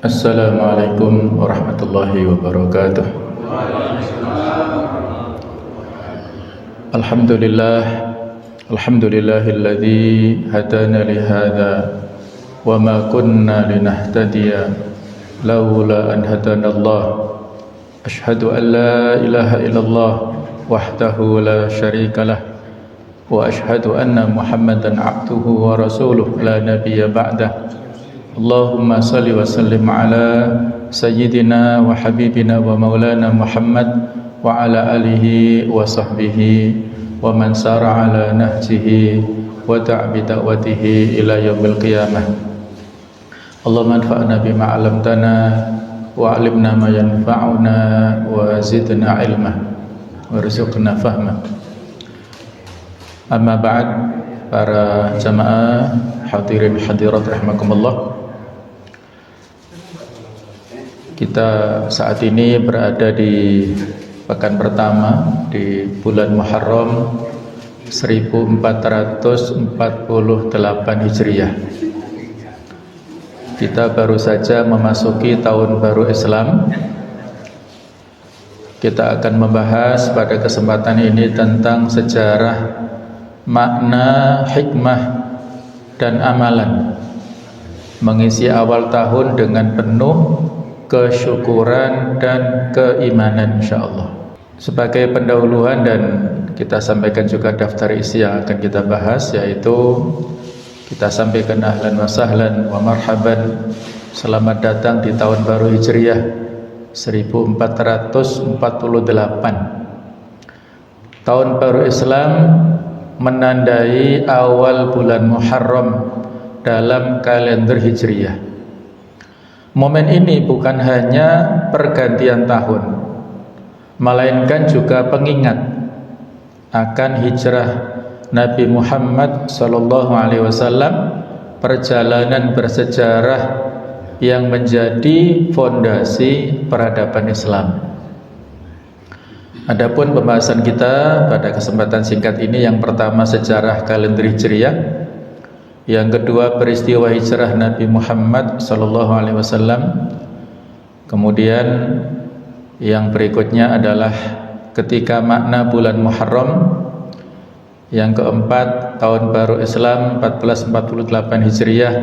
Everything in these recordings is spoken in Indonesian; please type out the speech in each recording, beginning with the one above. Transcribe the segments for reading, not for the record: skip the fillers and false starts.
Assalamualaikum warahmatullahi wabarakatuh. Alhamdulillahilladzi hadana li hadza wa ma kunna linahtadiya laula an hadanallah. Asyhadu an la ilaha illallah wahdahu la syarikalah wa asyhadu anna Muhammadan abduhu wa rasuluh la nabiyya ba'dah. Allahumma salli wa sallim ala sayyidina wa habibina wa maulana Muhammad wa ala alihi wa sahbihi wa man sara ala nahjihi wa ta'bi da'watihi ila yaumil qiyamah. Allahumma anfa'na bima 'allamtana wa 'allimna ma yanfa'una wa zidna ilma warzuqna fahma. Amma ba'd, para jamaah hadirin hadirat rahimakumullah. Kita saat ini berada di pekan pertama di bulan Muharram 1448 Hijriah. Kita baru saja memasuki tahun baru Islam. Kita akan membahas pada kesempatan ini tentang sejarah, makna, hikmah, dan amalan mengisi awal tahun dengan penuh kesyukuran dan keimanan insyaallah. Sebagai pendahuluan dan kita sampaikan juga daftar isi yang akan kita bahas, yaitu kita sampaikan ahlan wa sahlan wa marhaban, selamat datang di tahun baru Hijriah 1448. Tahun baru Islam menandai awal bulan Muharram dalam kalender Hijriah. Momen ini bukan hanya pergantian tahun, melainkan juga pengingat akan hijrah Nabi Muhammad SAW, perjalanan bersejarah yang menjadi fondasi peradaban Islam. Adapun pembahasan kita pada kesempatan singkat ini, yang pertama sejarah kalender Hijriah, yang kedua peristiwa hijrah Nabi Muhammad SAW, kemudian yang berikutnya adalah ketika makna bulan Muharram, yang keempat tahun baru Islam 1448 Hijriah,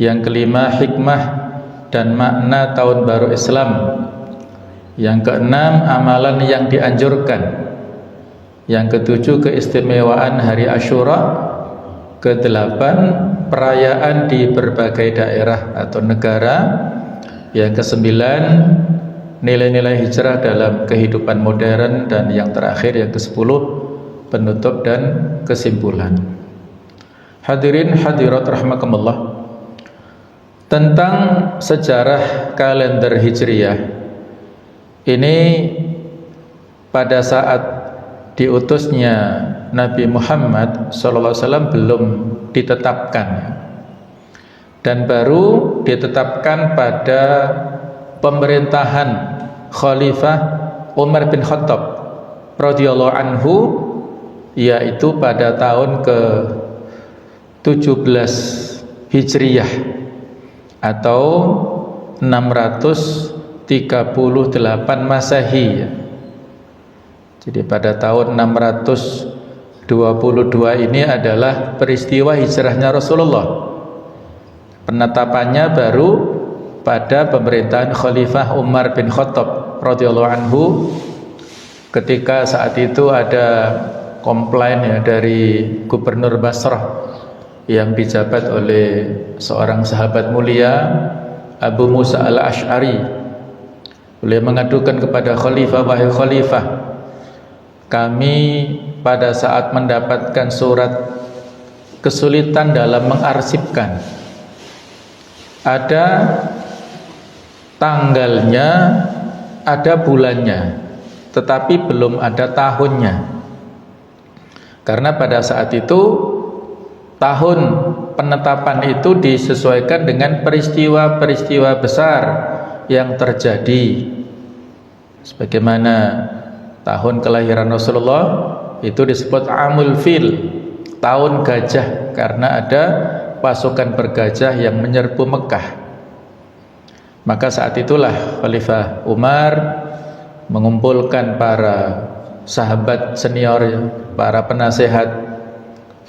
yang kelima hikmah dan makna tahun baru Islam, yang keenam amalan yang dianjurkan, yang ketujuh keistimewaan hari Asyura, kedelapan perayaan di berbagai daerah atau negara, yang kesembilan nilai-nilai hijrah dalam kehidupan modern, dan yang terakhir yang kesepuluh penutup dan kesimpulan. Hadirin hadirat rahimakumullah, tentang sejarah kalender Hijriah ini, pada saat diutusnya Nabi Muhammad SAW belum ditetapkan, dan baru ditetapkan pada pemerintahan Khalifah Umar bin Khattab radhiyallahu anhu, yaitu pada tahun ke-17 Hijriah atau 638 Masehi. Jadi pada tahun 622 ini adalah peristiwa hijrahnya Rasulullah. Penetapannya baru pada pemerintahan Khalifah Umar bin Khattab radhiyallahu anhu, ketika saat itu ada komplain dari Gubernur Basrah yang dijabat oleh seorang sahabat mulia, Abu Musa al-Ash'ari. Beliau mengadukan kepada Khalifah, wahai Khalifah, kami pada saat mendapatkan surat kesulitan dalam mengarsipkan. Ada tanggalnya, ada bulannya, tetapi belum ada tahunnya. Karena pada saat itu tahun penetapan itu disesuaikan dengan peristiwa-peristiwa besar yang terjadi. Sebagaimana tahun kelahiran Rasulullah itu disebut Amul Fil, tahun gajah, karena ada pasukan bergajah yang menyerbu Mekah. Maka saat itulah Khalifah Umar mengumpulkan para sahabat senior, para penasehat,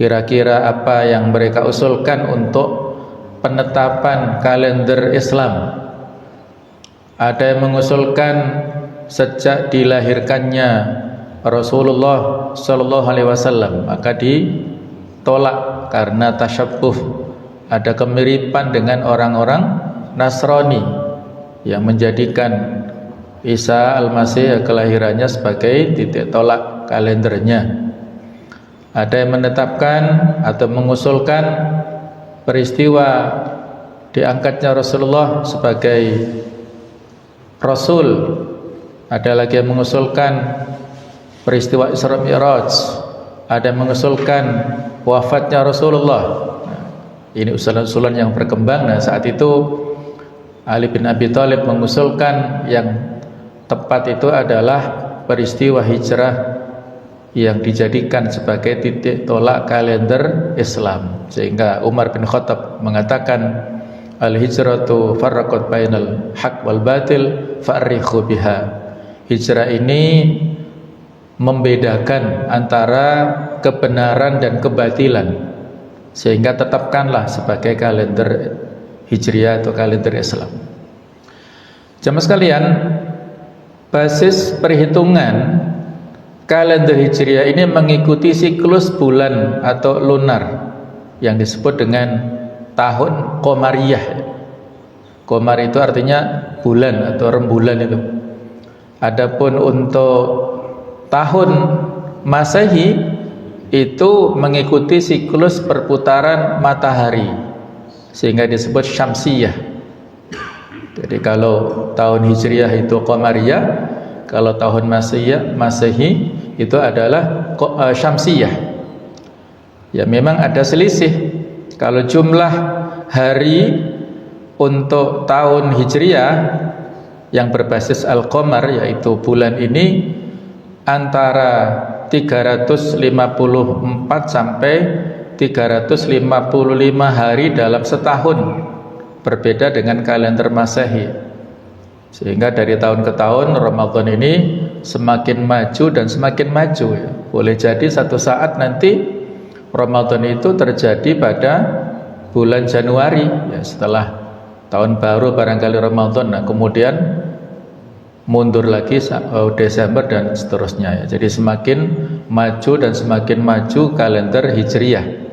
kira-kira apa yang mereka usulkan untuk penetapan kalender Islam. Ada yang mengusulkan sejak dilahirkannya Rasulullah Sallallahu Alaihi Wasallam, maka ditolak karena tasyabbuh, ada kemiripan dengan orang-orang Nasrani yang menjadikan Isa Al-Masih kelahirannya sebagai titik tolak kalendernya. Ada yang menetapkan atau mengusulkan peristiwa diangkatnya Rasulullah sebagai Rasul. Ada lagi yang mengusulkan peristiwa Isra Mi'raj. Ada yang mengusulkan wafatnya Rasulullah. Ini usulan-usulan yang berkembang. Nah, saat itu Ali bin Abi Thalib mengusulkan yang tepat itu adalah peristiwa hijrah yang dijadikan sebagai titik tolak kalender Islam. Sehingga Umar bin Khattab mengatakan, al-hijratu farraqat bainal haq wal batil fa'rikhu biha. Hijrah ini membedakan antara kebenaran dan kebatilan, sehingga tetapkanlah sebagai kalender Hijriah atau kalender Islam. Jamaah sekalian, basis perhitungan kalender Hijriah ini mengikuti siklus bulan atau lunar yang disebut dengan tahun Qamariyah. Qamar itu artinya bulan atau rembulan itu. Adapun untuk tahun Masehi itu mengikuti siklus perputaran matahari, sehingga disebut Syamsiyah. Jadi kalau tahun Hijriah itu Qamariyah, kalau tahun Masehi itu adalah Syamsiyah. Ya, memang ada selisih. Kalau jumlah hari untuk tahun Hijriah yang berbasis Al-Qamar, yaitu bulan ini, antara 354 sampai 355 hari dalam setahun, berbeda dengan kalender Masehi. Sehingga dari tahun ke tahun Ramadan ini semakin maju dan semakin maju, ya. Boleh jadi satu saat nanti Ramadan itu terjadi pada bulan Januari, ya, setelah tahun baru barangkali Ramadan. Nah, kemudian mundur lagi Desember dan seterusnya, ya. Jadi semakin maju dan semakin maju kalender Hijriah.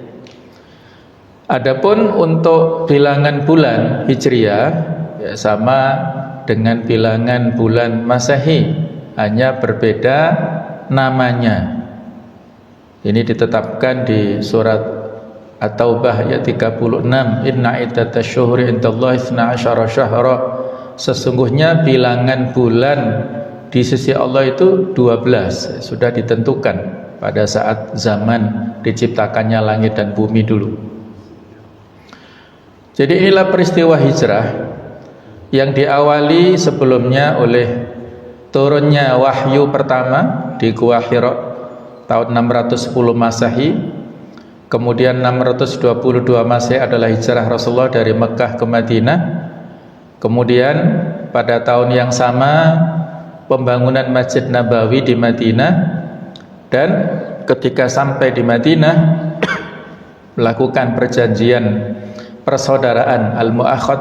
Adapun untuk bilangan bulan Hijriah, ya, sama dengan bilangan bulan Masehi, hanya berbeda namanya. Ini ditetapkan di surat At-Taubah ayat 36, inna iddatash syuhuri indallahi 12 syahra. Sesungguhnya bilangan bulan di sisi Allah itu 12, sudah ditentukan pada saat zaman diciptakannya langit dan bumi dulu. Jadi inilah peristiwa hijrah yang diawali sebelumnya oleh turunnya wahyu pertama di Gua Hira tahun 610 Masehi. Kemudian 622 Masehi adalah hijrah Rasulullah dari Mekah ke Madinah. Kemudian pada tahun yang sama pembangunan Masjid Nabawi di Madinah, dan ketika sampai di Madinah melakukan perjanjian persaudaraan al-mu'akhad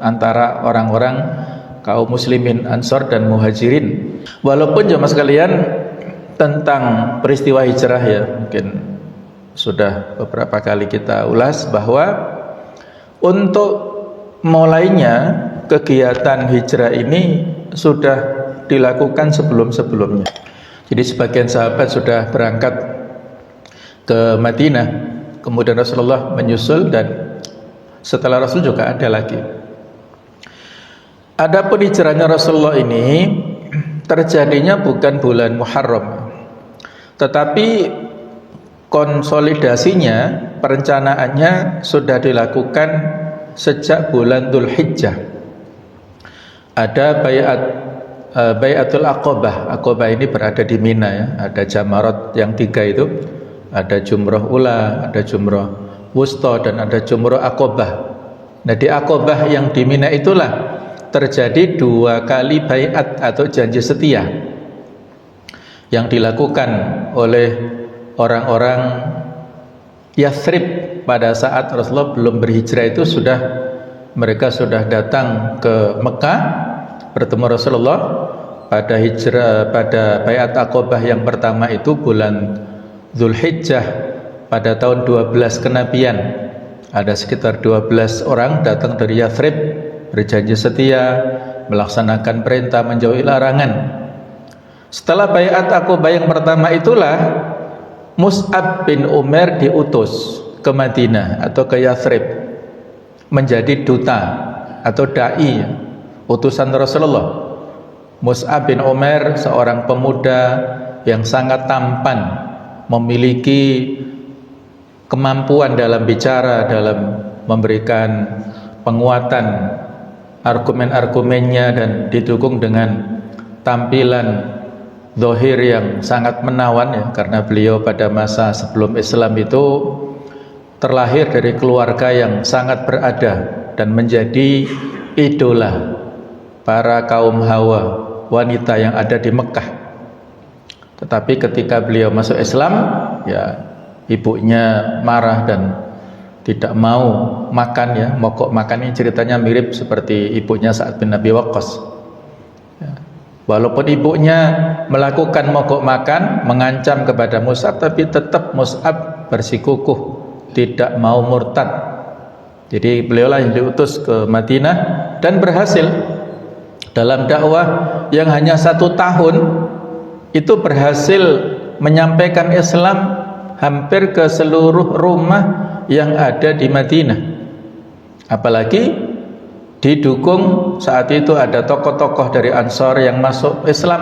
antara orang-orang kaum muslimin Ansor dan Muhajirin. Walaupun jemaah sekalian, tentang peristiwa hijrah, ya, mungkin sudah beberapa kali kita ulas bahwa untuk mulainya kegiatan hijrah ini sudah dilakukan sebelum-sebelumnya. Jadi sebagian sahabat sudah berangkat ke Madinah, kemudian Rasulullah menyusul, dan setelah Rasul juga ada lagi. Adapun hijrahnya Rasulullah ini terjadinya bukan bulan Muharram, tetapi konsolidasinya, perencanaannya sudah dilakukan sejak bulan Dzulhijjah. Ada Bai'atul Aqabah. Aqabah ini berada di Mina, ya. Ada jamarat yang 3 itu, ada jumrah ula, ada jumrah wusta, dan ada jumrah Aqabah. Nah, di Aqabah yang di Mina itulah terjadi 2 kali baiat atau janji setia yang dilakukan oleh orang-orang Yathrib pada saat Rasulullah belum berhijrah. Itu mereka sudah datang ke Mekah bertemu Rasulullah pada baiat Aqabah yang pertama itu bulan Dzulhijjah pada tahun 12 kenabian. Ada sekitar 12 orang datang dari Yathrib berjanji setia melaksanakan perintah menjauhi larangan. Setelah baiat Aqabah yang pertama itulah Mus'ab bin Umair diutus ke Madinah atau ke Yathrib menjadi duta atau dai, utusan Rasulullah. Mus'ab bin Umair seorang pemuda yang sangat tampan, memiliki kemampuan dalam bicara, dalam memberikan penguatan argumen-argumennya, dan didukung dengan tampilan zahir yang sangat menawan ya, karena beliau pada masa sebelum Islam itu terlahir dari keluarga yang sangat berada dan menjadi idola para kaum hawa wanita yang ada di Mekah. Tetapi ketika beliau masuk Islam, ya ibunya marah dan tidak mau makan ya, mogok makan. Ini ceritanya mirip seperti ibunya Sa'ad bin Abi Waqqas ya. Walaupun ibunya melakukan mogok makan, mengancam kepada Mus'ab, tapi tetap Mus'ab bersikukuh, tidak mau murtad. Jadi beliaulah yang diutus ke Madinah dan berhasil dalam dakwah yang hanya 1 tahun itu berhasil menyampaikan Islam hampir ke seluruh rumah yang ada di Madinah. Apalagi didukung saat itu ada tokoh-tokoh dari Ansor yang masuk Islam.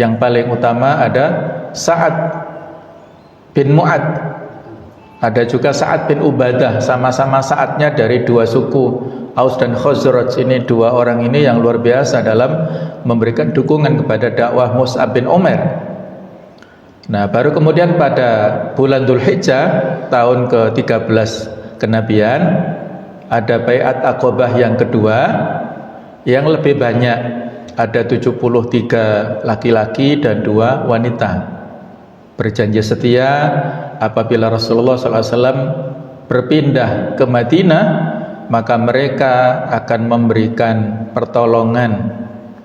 Yang paling utama ada Sa'ad bin Mu'ad, ada juga Sa'ad bin Ubadah, sama-sama Sa'adnya dari 2 suku Aus dan Khazraj. Ini 2 orang ini yang luar biasa dalam memberikan dukungan kepada dakwah Mus'ab bin Umair. Nah, baru kemudian pada bulan Dzulhijjah tahun ke-13 kenabian ada baiat Aqabah yang kedua yang lebih banyak, ada 73 laki-laki dan 2 wanita berjanji setia apabila Rasulullah SAW berpindah ke Madinah, maka mereka akan memberikan pertolongan.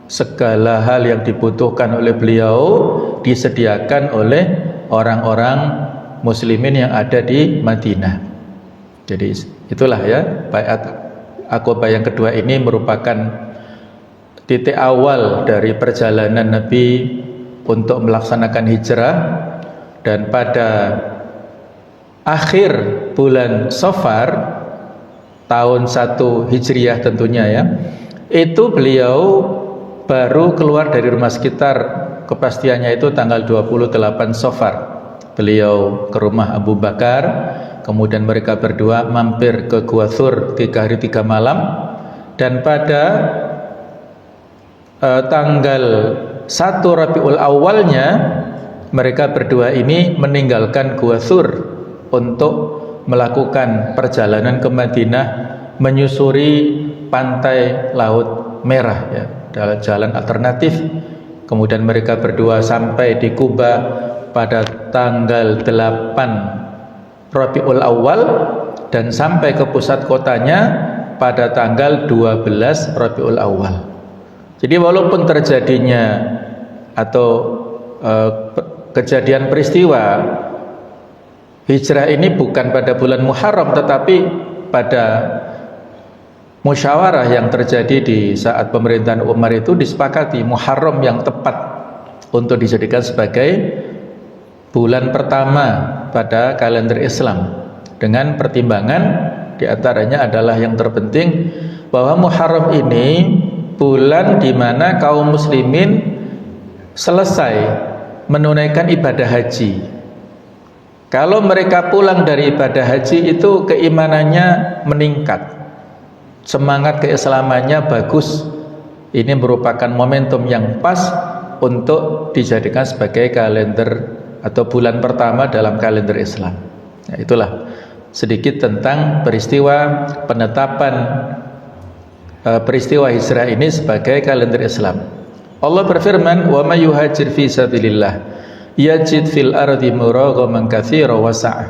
Segala hal yang dibutuhkan oleh beliau disediakan oleh orang-orang muslimin yang ada di Madinah. Jadi itulah ya, baiat Aqabah yang kedua ini merupakan titik awal dari perjalanan Nabi untuk melaksanakan hijrah. Dan pada akhir bulan Safar tahun 1 Hijriah tentunya ya, itu beliau baru keluar dari rumah, sekitar kepastiannya itu tanggal 28 Safar. Beliau ke rumah Abu Bakar, kemudian mereka berdua mampir ke Gua Thur 3 hari 3 malam, dan pada tanggal 1 Rabiul Awalnya mereka berdua ini meninggalkan Gua Thur untuk melakukan perjalanan ke Madinah menyusuri pantai Laut Merah ya, jalan alternatif. Kemudian mereka berdua sampai di Kuba pada tanggal 8 Rabiul Awal dan sampai ke pusat kotanya pada tanggal 12 Rabiul Awal. Jadi walaupun terjadinya atau kejadian peristiwa hijrah ini bukan pada bulan Muharram, tetapi pada musyawarah yang terjadi di saat pemerintahan Umar itu disepakati Muharram yang tepat untuk dijadikan sebagai bulan pertama pada kalender Islam, dengan pertimbangan diantaranya adalah yang terpenting bahwa Muharram ini bulan di mana kaum muslimin selesai menunaikan ibadah haji. Kalau mereka pulang dari ibadah haji itu keimanannya meningkat, semangat keislamannya bagus. Ini merupakan momentum yang pas untuk dijadikan sebagai kalender atau bulan pertama dalam kalender Islam. Ya, itulah sedikit tentang peristiwa penetapan peristiwa hijrah ini sebagai kalender Islam. Allah berfirman, "Wa may yuhajir fi sabilillah yajid fil ardi muraghaman katsira wa sa'ah."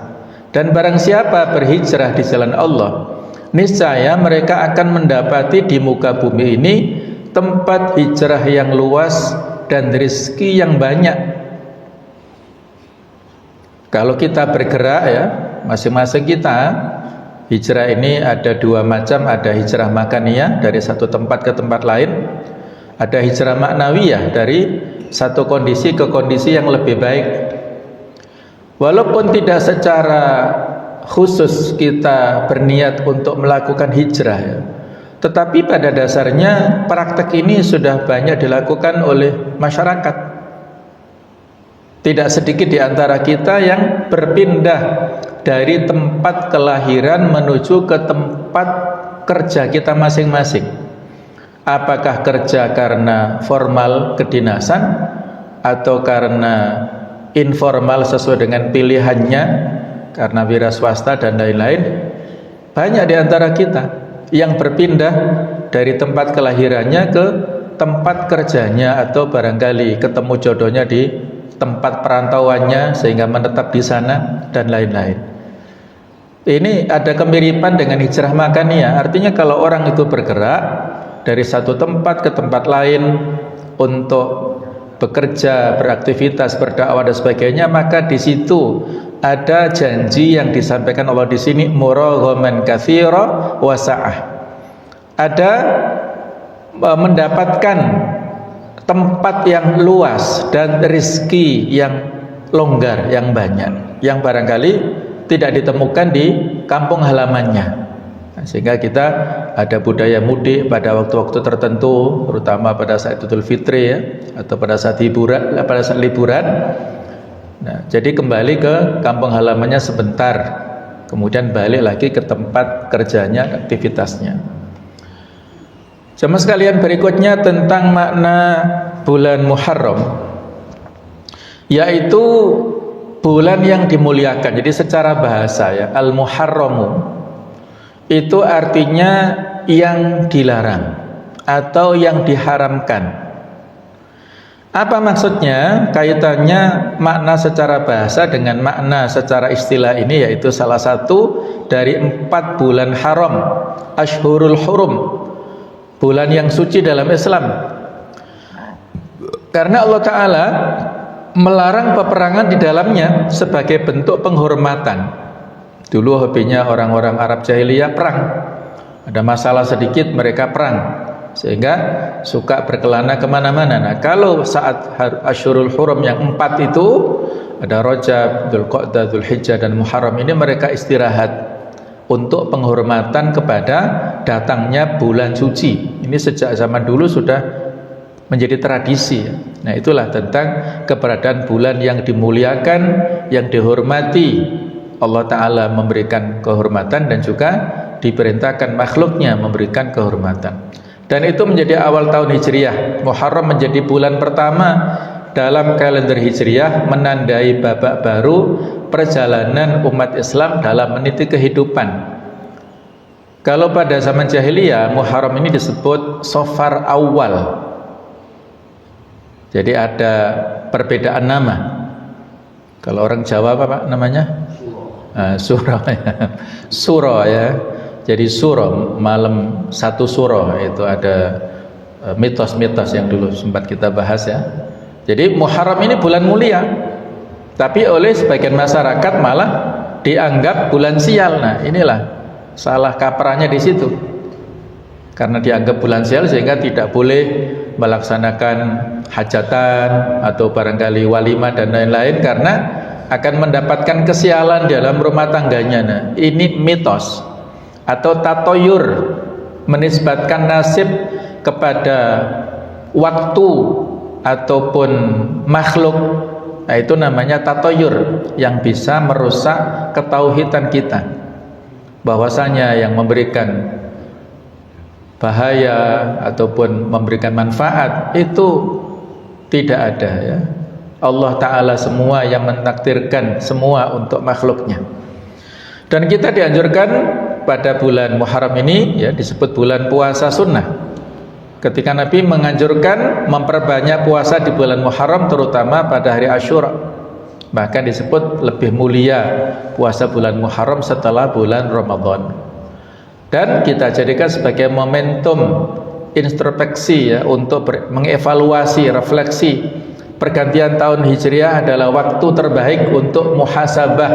Dan barang siapa berhijrah di jalan Allah, niscaya mereka akan mendapati di muka bumi ini tempat hijrah yang luas dan rezeki yang banyak. Kalau kita bergerak ya, masing-masing kita hijrah ini ada dua macam, ada hijrah makaniyah dari satu tempat ke tempat lain, ada hijrah maknawiyah dari satu kondisi ke kondisi yang lebih baik. Walaupun tidak secara khusus kita berniat untuk melakukan hijrah ya, tetapi pada dasarnya praktek ini sudah banyak dilakukan oleh masyarakat. Tidak sedikit di antara kita yang berpindah dari tempat kelahiran menuju ke tempat kerja kita masing-masing. Apakah kerja karena formal kedinasan atau karena informal sesuai dengan pilihannya, karena wira swasta dan lain-lain. Banyak di antara kita yang berpindah dari tempat kelahirannya ke tempat kerjanya, atau barangkali ketemu jodohnya di tempat perantauannya sehingga menetap di sana dan lain-lain. Ini ada kemiripan dengan hijrah makaniyah. Artinya kalau orang itu bergerak dari satu tempat ke tempat lain untuk bekerja, beraktivitas, berdakwah dan sebagainya, maka di situ ada janji yang disampaikan Allah di sini, muraghaman katsira wa sa'ah. Ada mendapatkan tempat yang luas dan rezeki yang longgar, yang banyak, yang barangkali tidak ditemukan di kampung halamannya. Sehingga kita ada budaya mudik pada waktu-waktu tertentu, terutama pada saat Idul Fitri ya, atau pada saat hiburan, pada saat liburan. Nah, jadi kembali ke kampung halamannya sebentar, kemudian balik lagi ke tempat kerjanya, aktivitasnya. Jemaah sekalian, berikutnya tentang makna bulan Muharram, yaitu bulan yang dimuliakan. Jadi secara bahasa ya, Al-Muharramu itu artinya yang dilarang atau yang diharamkan. Apa maksudnya? Kaitannya makna secara bahasa dengan makna secara istilah ini, yaitu salah satu dari 4 bulan haram, Ashhurul Hurum, bulan yang suci dalam Islam. Karena Allah Ta'ala melarang peperangan di dalamnya sebagai bentuk penghormatan. Dulu hobinya orang-orang Arab jahiliyah perang. Ada masalah sedikit mereka perang, sehingga suka berkelana kemana-mana. Nah, kalau saat Ashhurul Hurum yang 4 itu, ada Rajab, Dzulqa'dah, Dzulhijjah dan Muharram, ini mereka istirahat untuk penghormatan kepada datangnya bulan suci. Ini sejak zaman dulu sudah menjadi tradisi. Nah, itulah tentang keberadaan bulan yang dimuliakan, yang dihormati. Allah Ta'ala memberikan kehormatan dan juga diperintahkan makhluknya memberikan kehormatan. Dan itu menjadi awal tahun Hijriah. Muharram menjadi bulan pertama dalam kalender Hijriah, menandai babak baru perjalanan umat Islam dalam meniti kehidupan. Kalau pada zaman jahiliyah, Muharram ini disebut Safar Awal. Jadi ada perbedaan nama. Kalau orang Jawa apa Pak namanya? Surah ya. Surah ya. Jadi surah, malam satu surah, itu ada mitos-mitos yang dulu sempat kita bahas ya. Jadi Muharram ini bulan mulia, tapi oleh sebagian masyarakat malah dianggap bulan sial. Nah, inilah salah kaprahnya di situ. Karena dianggap bulan sial sehingga tidak boleh melaksanakan hajatan atau barangkali walimah dan lain-lain, karena akan mendapatkan kesialan dalam rumah tangganya. Nah, ini mitos atau tatoyur, menisbatkan nasib kepada waktu ataupun makhluk. Nah, itu namanya tatoyur, yang bisa merusak ketauhidan kita, bahwasanya yang memberikan bahaya ataupun memberikan manfaat itu tidak ada ya. Allah Ta'ala semua yang mentakdirkan semua untuk makhluknya. Dan kita dianjurkan pada bulan Muharram ini ya disebut bulan puasa sunnah. Ketika Nabi menganjurkan memperbanyak puasa di bulan Muharram, terutama pada hari Asyura, bahkan disebut lebih mulia puasa bulan Muharram setelah bulan Ramadan. Dan kita jadikan sebagai momentum introspeksi ya, untuk mengevaluasi, refleksi. Pergantian tahun Hijriah adalah waktu terbaik untuk muhasabah,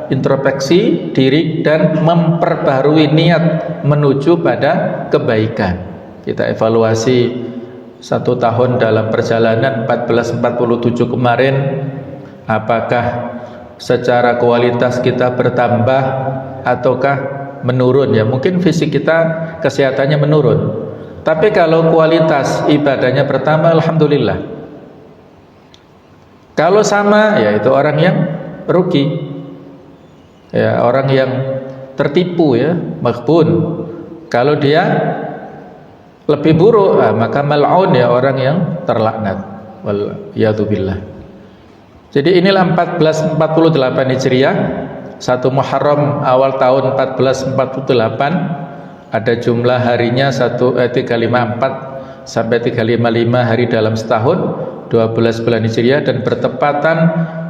introspeksi diri dan memperbarui niat menuju pada kebaikan. Kita evaluasi 1 tahun dalam perjalanan 1447 kemarin, apakah secara kualitas kita bertambah ataukah menurun ya. Mungkin fisik kita kesehatannya menurun, tapi kalau kualitas ibadahnya bertambah, alhamdulillah. Kalau sama, ya itu orang yang rugi, ya orang yang tertipu ya, maghbun. Kalau dia lebih buruk, maka mal'un ya, orang yang terlaknat. Wal yadzubillah. Jadi inilah 1448 Hijriah, 1 Muharram awal tahun 1448. Ada jumlah harinya 354 sampai 355 hari dalam setahun, 12 bulan Hijriah, dan bertepatan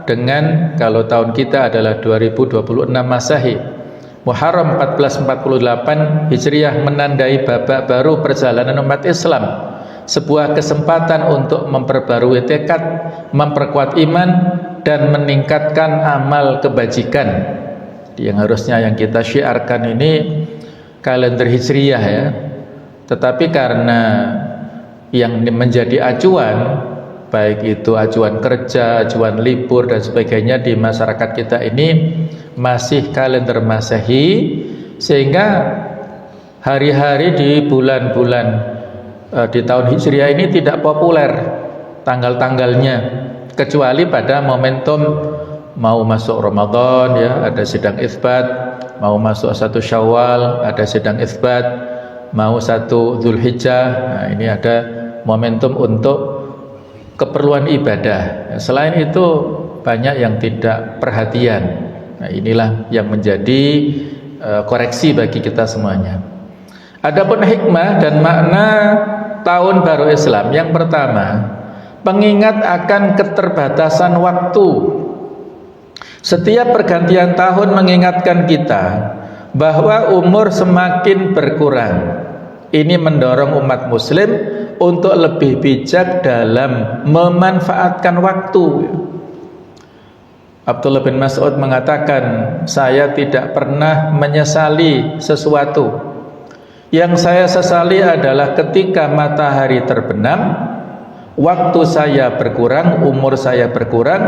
dengan kalau tahun kita adalah 2026 Masehi. Muharram 1448 Hijriah menandai babak baru perjalanan umat Islam, sebuah kesempatan untuk memperbarui tekad, memperkuat iman, dan meningkatkan amal kebajikan. Yang harusnya yang kita syiarkan ini kalender Hijriah ya, tetapi karena yang menjadi acuan, baik itu acuan kerja, acuan libur dan sebagainya di masyarakat kita ini masih kalender Masehi, sehingga hari-hari di bulan-bulan di tahun Hijriah ini tidak populer tanggal-tanggalnya, kecuali pada momentum mau masuk Ramadan ya, ada sidang itsbat, mau masuk 1 Syawal ada sidang itsbat, mau 1 Dzulhijjah, nah ini ada momentum untuk keperluan ibadah. Selain itu banyak yang tidak perhatian. Nah, inilah yang menjadi koreksi bagi kita semuanya. Adapun hikmah dan makna tahun baru Islam, yang pertama, pengingat akan keterbatasan waktu. Setiap pergantian tahun mengingatkan kita bahwa umur semakin berkurang. Ini mendorong umat muslim untuk lebih bijak dalam memanfaatkan waktu. Abdullah bin Mas'ud mengatakan, saya tidak pernah menyesali sesuatu. Yang saya sesali adalah ketika matahari terbenam, waktu saya berkurang, umur saya berkurang,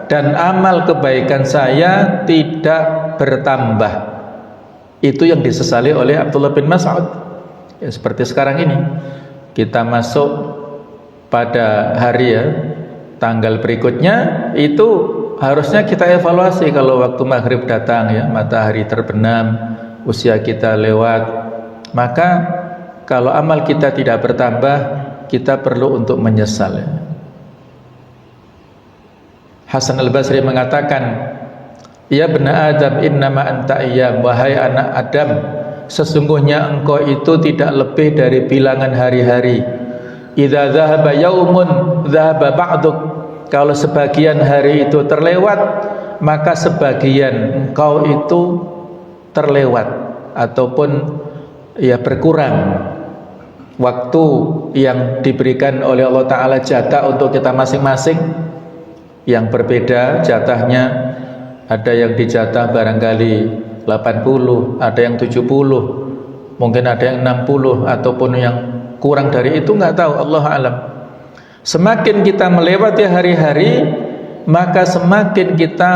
dan amal kebaikan saya tidak bertambah. Itu yang disesali oleh Abdullah bin Mas'ud. Ya, seperti sekarang ini kita masuk pada hari ya, tanggal berikutnya itu harusnya kita evaluasi. Kalau waktu maghrib datang ya, matahari terbenam, usia kita lewat, maka kalau amal kita tidak bertambah, kita perlu untuk menyesal ya. Hasan al-Basri mengatakan, ya bena Adam innama anta ayyam, wahai anak Adam, sesungguhnya engkau itu tidak lebih dari bilangan hari-hari. Idza dzahaba yaumun dzahaba ba'duk, kalau sebagian hari itu terlewat, maka sebagian engkau itu terlewat ataupun ya berkurang. Waktu yang diberikan oleh Allah Ta'ala jatah untuk kita masing-masing yang berbeda jatahnya. Ada yang dijatah barangkali 80, ada yang 70, mungkin ada yang 60, ataupun yang kurang dari itu, nggak tahu, Allah alam. Semakin kita melewati hari-hari, maka semakin kita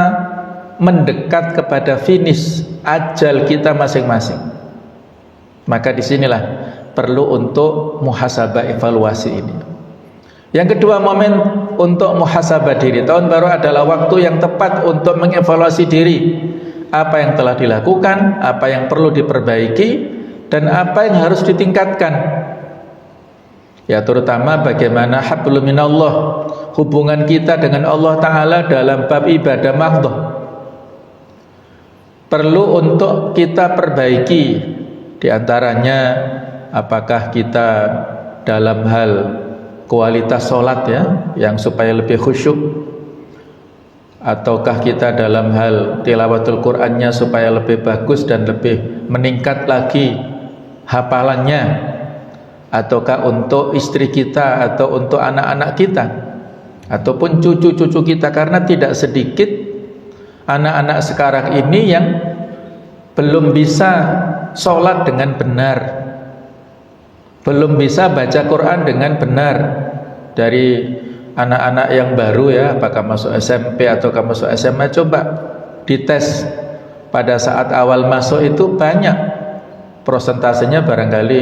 mendekat kepada finish ajal kita masing-masing. Maka disinilah perlu untuk muhasabah, evaluasi ini. Yang kedua, momen untuk muhasabah diri. Tahun baru adalah waktu yang tepat untuk mengevaluasi diri. Apa yang telah dilakukan, apa yang perlu diperbaiki, dan apa yang harus ditingkatkan. Ya, terutama bagaimana hablum minallah, hubungan kita dengan Allah Ta'ala dalam bab ibadah mahdhah. perlu untuk kita perbaiki. Di antaranya apakah kita dalam hal kualitas sholat ya, yang supaya lebih khusyuk, ataukah kita dalam hal tilawatul Qur'annya supaya lebih bagus dan lebih meningkat lagi hafalannya, ataukah untuk istri kita atau untuk anak-anak kita ataupun cucu-cucu kita, karena tidak sedikit anak-anak sekarang ini yang belum bisa sholat dengan benar, belum bisa baca Quran dengan benar. Dari anak-anak yang baru ya, apakah masuk SMP atau masuk SMA, coba dites pada saat awal masuk itu banyak prosentasenya, barangkali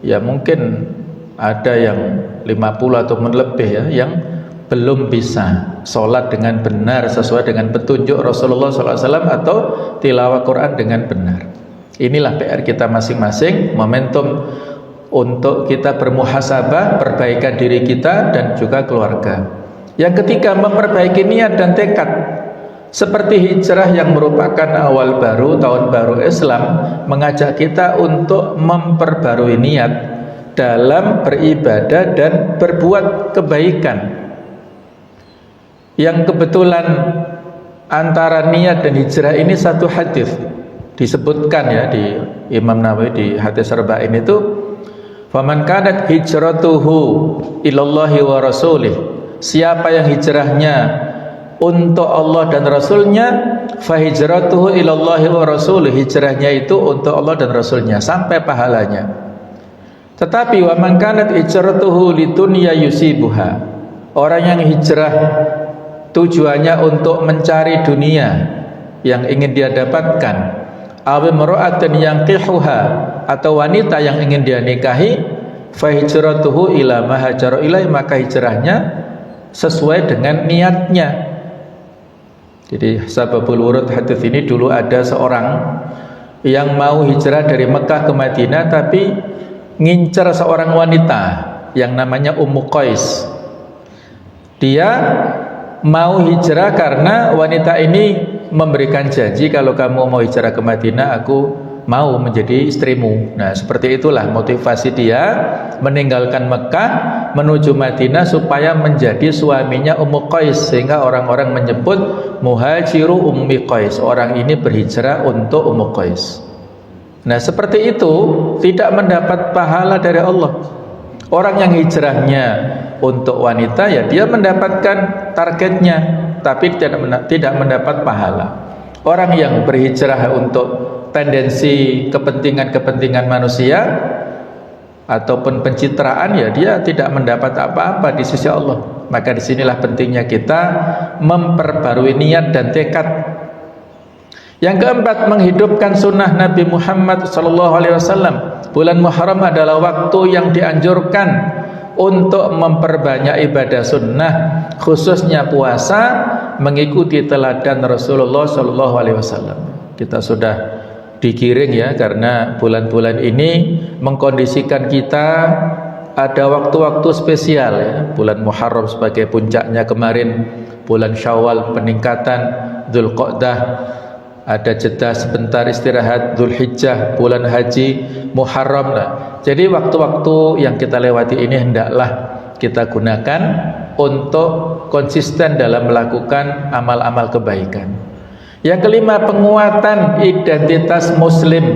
ya mungkin ada yang 50 atau lebih ya, yang belum bisa sholat dengan benar sesuai dengan petunjuk Rasulullah SAW atau tilawah Quran dengan benar. Inilah PR kita masing-masing, momentum untuk kita bermuhasabah, perbaikan diri kita dan juga keluarga. Yang ketiga, memperbaiki niat dan tekad. Seperti hijrah yang merupakan awal baru, tahun baru Islam, mengajak kita untuk memperbarui niat dalam beribadah dan berbuat kebaikan. Yang kebetulan antara niat dan hijrah ini satu hadis disebutkan ya di Imam Nawawi di hadis Arba'in itu, faman kanat hijratuhu ilallahi wa rasulih, siapa yang hijrahnya untuk Allah dan Rasulnya, fa hijratuhu ilallahi wa rasulih, hijrahnya itu untuk Allah dan Rasulnya sampai pahalanya. Tetapi wa man kanat hijratuhu lidunya yusibuha, orang yang hijrah tujuannya untuk mencari dunia yang ingin dia dapatkan, aw imra'atan yanqihuha, atau wanita yang ingin dia nikahi, fa hijratuhu ila ma hajara ilaihi, maka hijrahnya sesuai dengan niatnya. Jadi sababul wurud hadis ini, dulu ada seorang yang mau hijrah dari Mekah ke Madinah, tapi ngincer seorang wanita yang namanya Ummu Qais. Dia mau hijrah karena wanita ini memberikan janji, kalau kamu mau hijrah ke Madinah, aku mau menjadi istrimu. Nah, seperti itulah motivasi dia meninggalkan Mekah menuju Madinah supaya menjadi suaminya Ummu Qais, sehingga orang-orang menyebut muhajiru Ummi Qais, orang ini berhijrah untuk Ummu Qais. Nah, seperti itu tidak mendapat pahala dari Allah. Orang yang hijrahnya untuk wanita ya dia mendapatkan targetnya, tapi tidak mendapat pahala. Orang yang berhijrah untuk tendensi kepentingan manusia ataupun pencitraan, ya dia tidak mendapat apa-apa di sisi Allah. Maka disinilah pentingnya kita memperbarui niat dan tekad. Yang keempat, menghidupkan sunnah Nabi Muhammad SAW. Bulan Muharram adalah waktu yang dianjurkan untuk memperbanyak ibadah sunnah, khususnya puasa, mengikuti teladan Rasulullah SAW. Kita sudah digiring ya, karena bulan-bulan ini mengkondisikan kita ada waktu-waktu spesial ya. Bulan Muharram sebagai puncaknya kemarin, bulan Syawal peningkatan, Dzulqa'dah ada jeda sebentar istirahat, Dzulhijjah bulan haji, Muharram. Nah, jadi waktu-waktu yang kita lewati ini hendaklah kita gunakan untuk konsisten dalam melakukan amal-amal kebaikan. Yang kelima, penguatan identitas Muslim.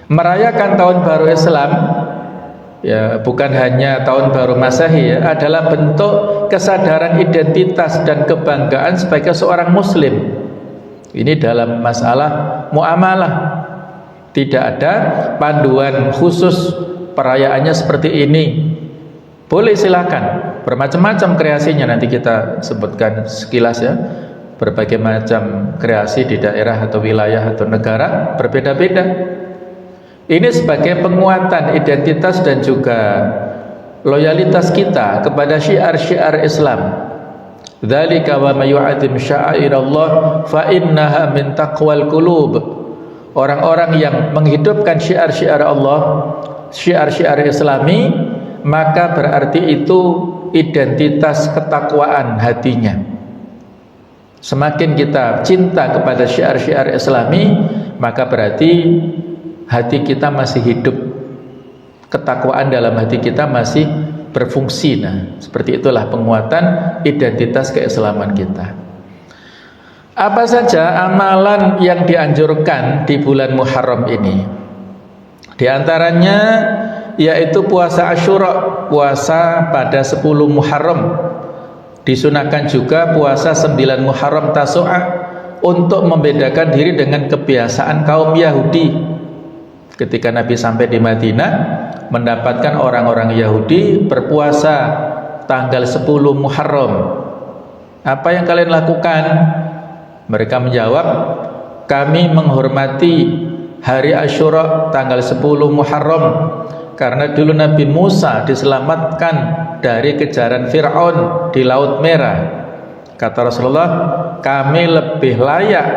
Merayakan tahun baru Islam ya, bukan hanya tahun baru Masehi ya, adalah bentuk kesadaran identitas dan kebanggaan sebagai seorang Muslim. Ini dalam masalah muamalah tidak ada panduan khusus perayaannya seperti ini. Boleh, silakan, bermacam-macam kreasinya, nanti kita sebutkan sekilas ya. Berbagai macam kreasi di daerah atau wilayah atau negara berbeda-beda. Ini sebagai penguatan identitas dan juga loyalitas kita kepada syiar-syiar Islam. Dzalika wa may yu'azzim sya'airallah fa innaha min taqwal qulub. Orang-orang yang menghidupkan syiar-syiar Allah, syiar-syiar Islami, maka berarti itu identitas ketakwaan hatinya. Semakin kita cinta kepada syiar-syiar Islami, maka berarti hati kita masih hidup, ketakwaan dalam hati kita masih berfungsi. Nah, seperti itulah penguatan identitas keislaman kita. Apa saja amalan yang dianjurkan di bulan Muharram ini? Di antaranya yaitu puasa Asyura, puasa pada 10 Muharram. Disunahkan juga puasa 9 Muharram Tasu'a untuk membedakan diri dengan kebiasaan kaum Yahudi. Ketika Nabi sampai di Madinah, mendapatkan orang-orang Yahudi berpuasa tanggal 10 Muharram. Apa yang kalian lakukan? Mereka menjawab, kami menghormati hari Asyura tanggal 10 Muharram karena dulu Nabi Musa diselamatkan dari kejaran Fir'aun di Laut Merah. Kata Rasulullah, kami lebih layak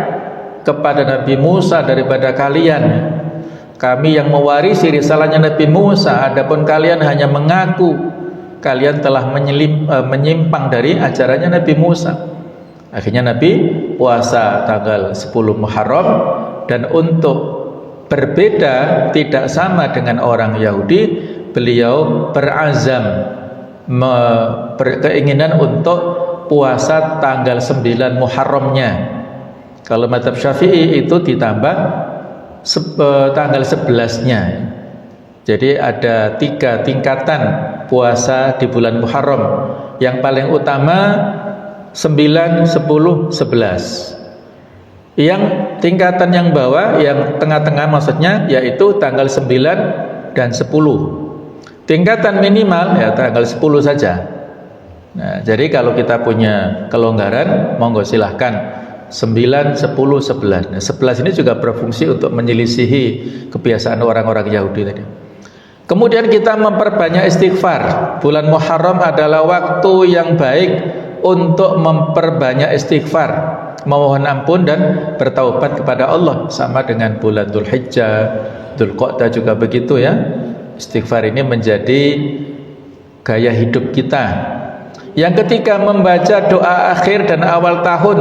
kepada Nabi Musa daripada kalian. Kami yang mewarisi risalahnya Nabi Musa, adapun kalian hanya mengaku kalian telah menyimpang dari ajarannya Nabi Musa. Akhirnya Nabi puasa tanggal 10 Muharram, dan untuk berbeda, tidak sama dengan orang Yahudi, beliau berazam, berkeinginan untuk puasa tanggal 9 Muharramnya. Kalau mazhab Syafi'i itu ditambah tanggal 11-nya. Jadi ada 3 tingkatan puasa di bulan Muharram. Yang paling utama 9, 10, 11. Yang tingkatan yang bawah, yang tengah-tengah maksudnya, yaitu tanggal 9 dan 10. Tingkatan minimal ya tanggal 10 saja. Nah, jadi kalau kita punya kelonggaran, monggo silahkan 9, 10, 11. Nah, 11 ini juga berfungsi untuk menyelisihi kebiasaan orang-orang Yahudi tadi. Kemudian kita memperbanyak istighfar. Bulan Muharram adalah waktu yang baik untuk memperbanyak istighfar, memohon ampun dan bertaubat kepada Allah. Sama dengan bulan Dzulhijjah, Dzulqa'dah juga begitu ya. Istighfar ini menjadi gaya hidup kita. Yang ketiga, membaca doa akhir dan awal tahun.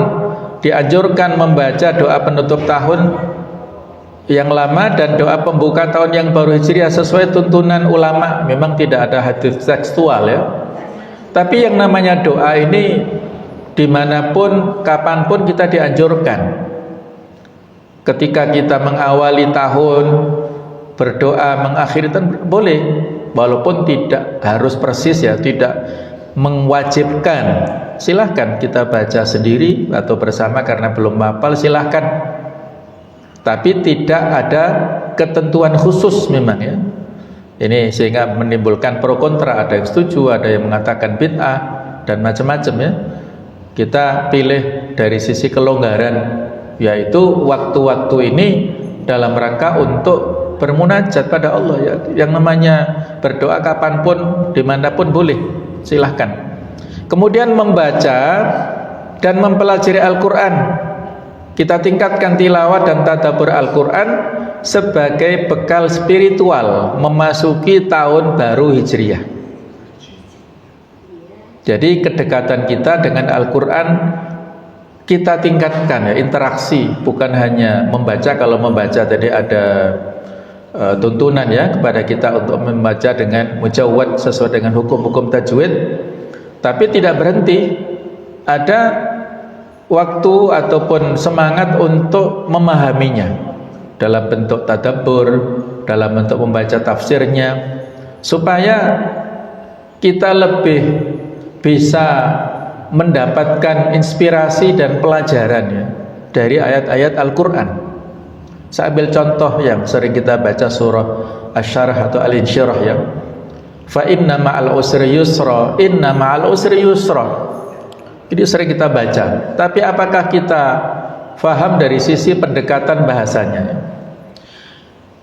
Dianjurkan membaca doa penutup tahun yang lama dan doa pembuka tahun yang baru Hijriah sesuai tuntunan ulama. Memang tidak ada hadis tekstual ya, tapi yang namanya doa ini dimanapun, kapanpun kita dianjurkan. Ketika kita mengawali tahun, berdoa mengakhiri tahun boleh, walaupun tidak harus persis ya, tidak mewajibkan. Silahkan kita baca sendiri atau bersama karena belum hafal, silahkan. Tapi tidak ada ketentuan khusus memang ya. Ini sehingga menimbulkan pro kontra, ada yang setuju, ada yang mengatakan bid'ah dan macam-macam ya. Kita pilih dari sisi kelonggaran, yaitu waktu-waktu ini dalam rangka untuk bermunajat pada Allah ya. Yang namanya berdoa kapanpun, dimanapun boleh, silahkan. Kemudian membaca dan mempelajari Al-Quran. Kita tingkatkan tilawat dan tadabbur Al-Quran sebagai bekal spiritual memasuki tahun baru Hijriah. Jadi kedekatan kita dengan Al-Quran kita tingkatkan ya, interaksi, bukan hanya membaca. Kalau membaca tadi ada tuntunan ya kepada kita untuk membaca dengan mujawwad sesuai dengan hukum-hukum tajwid, tapi tidak berhenti. Ada waktu ataupun semangat untuk memahaminya dalam bentuk tadabbur, dalam bentuk membaca tafsirnya, supaya kita lebih bisa mendapatkan inspirasi dan pelajaran ya, dari ayat-ayat Al-Quran. Saya ambil contoh yang sering kita baca, surah Asy-Syarah atau Al-Insyirah ya. Fa inna ma'al usri yusra, inna ma'al usri yusra. Ini sering kita baca, tapi apakah kita faham dari sisi pendekatan bahasanya?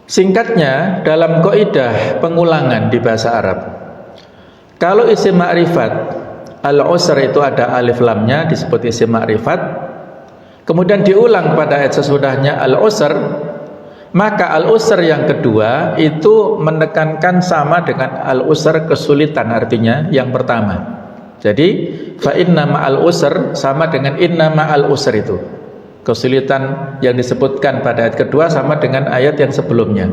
Singkatnya, dalam kaidah pengulangan di bahasa Arab, kalau isim ma'rifat al-usr itu ada alif lamnya, disebut isim ma'rifat, kemudian diulang pada ayat sesudahnya al-usr, maka al-usr yang kedua itu menekankan sama dengan al-usr kesulitan, artinya yang pertama. Jadi fa inna ma'al usr sama dengan inna ma'al usr itu. Kesulitan yang disebutkan pada ayat kedua sama dengan ayat yang sebelumnya.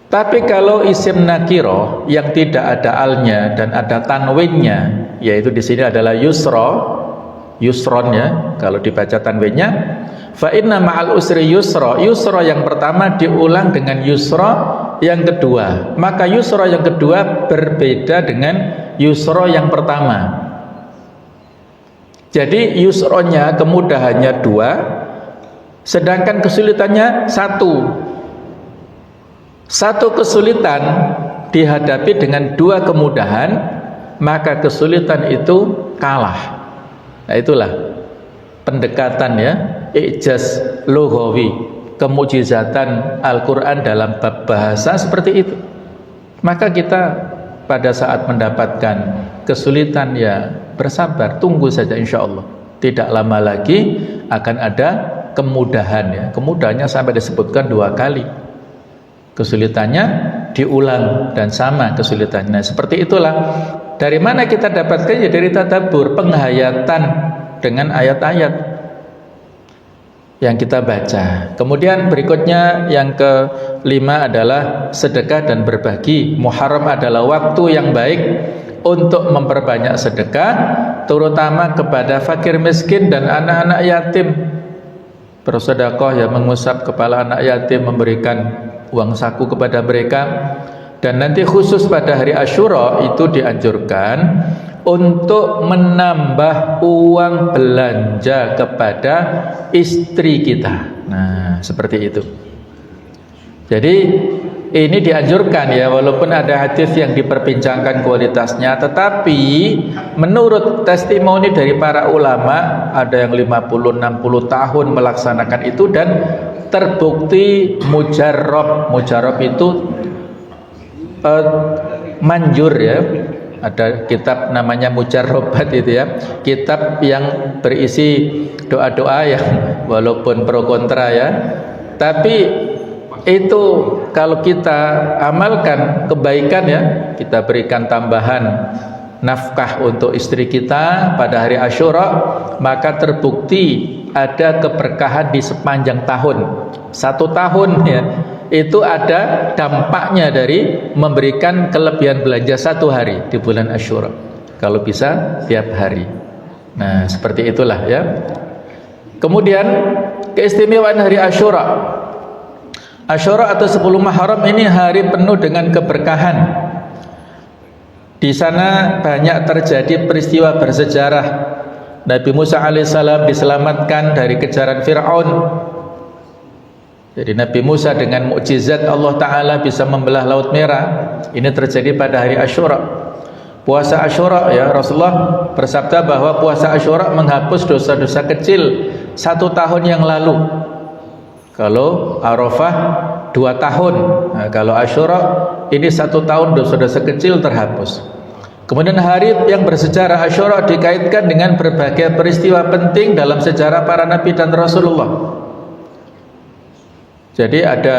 Tapi kalau isim nakiro yang tidak ada alnya dan ada tanwinnya, yaitu di sini adalah yusronnya, kalau dibaca tanwinnya, fa inna ma'al usri yusra. Yusra yang pertama diulang dengan yusra yang kedua, maka yusra yang kedua berbeda dengan yusra yang pertama. Jadi yusronya kemudahannya 2, sedangkan kesulitannya 1. Satu kesulitan dihadapi dengan 2 kemudahan, maka kesulitan itu kalah. Nah, itulah pendekatan ya, ijaz lughawi, kemujizatan Al-Quran dalam bab bahasa seperti itu. Maka kita pada saat mendapatkan kesulitan ya bersabar, tunggu saja insya Allah. Tidak lama lagi akan ada kemudahan ya. Kemudahannya sampai disebutkan 2 kali. Kesulitannya diulang dan sama kesulitannya. Seperti itulah. Dari mana kita dapatkan? Ya dari tadabbur, penghayatan dengan ayat-ayat yang kita baca. Kemudian berikutnya yang kelima adalah sedekah dan berbagi. Muharram adalah waktu yang baik untuk memperbanyak sedekah, terutama kepada fakir miskin dan anak-anak yatim. Bersedekah ya, mengusap kepala anak yatim, memberikan uang saku kepada mereka. Dan nanti khusus pada hari Asyura itu dianjurkan untuk menambah uang belanja kepada istri kita. Nah, seperti itu. Jadi ini dianjurkan ya, walaupun ada hadis yang diperbincangkan kualitasnya, tetapi menurut testimoni dari para ulama, ada yang 50-60 tahun melaksanakan itu dan terbukti mujarrab. Mujarrab itu manjur ya. Ada kitab namanya Mujarrabat itu ya, kitab yang berisi doa-doa yang walaupun pro kontra ya, tapi itu kalau kita amalkan kebaikan ya, kita berikan tambahan nafkah untuk istri kita pada hari Asyura, maka terbukti ada keberkahan di sepanjang tahun. 1 tahun ya, itu ada dampaknya dari memberikan kelebihan belanja 1 hari di bulan Asyura, kalau bisa tiap hari. Nah, seperti itulah ya. Kemudian keistimewaan hari Asyura. Asyura atau 10 Muharram ini hari penuh dengan keberkahan. Di sana banyak terjadi peristiwa bersejarah. Nabi Musa alaihissalam diselamatkan dari kejaran Fir'aun. Jadi Nabi Musa dengan mukjizat Allah Ta'ala bisa membelah Laut Merah. Ini terjadi pada hari Asyura. Puasa Asyura ya, Rasulullah bersabda bahwa puasa Asyura menghapus dosa-dosa kecil 1 tahun yang lalu. Kalau Arafah 2 tahun, nah, kalau Asyura ini 1 tahun dosa-dosa kecil terhapus. Kemudian hari yang bersejarah Asyura dikaitkan dengan berbagai peristiwa penting dalam sejarah para nabi dan Rasulullah. Jadi ada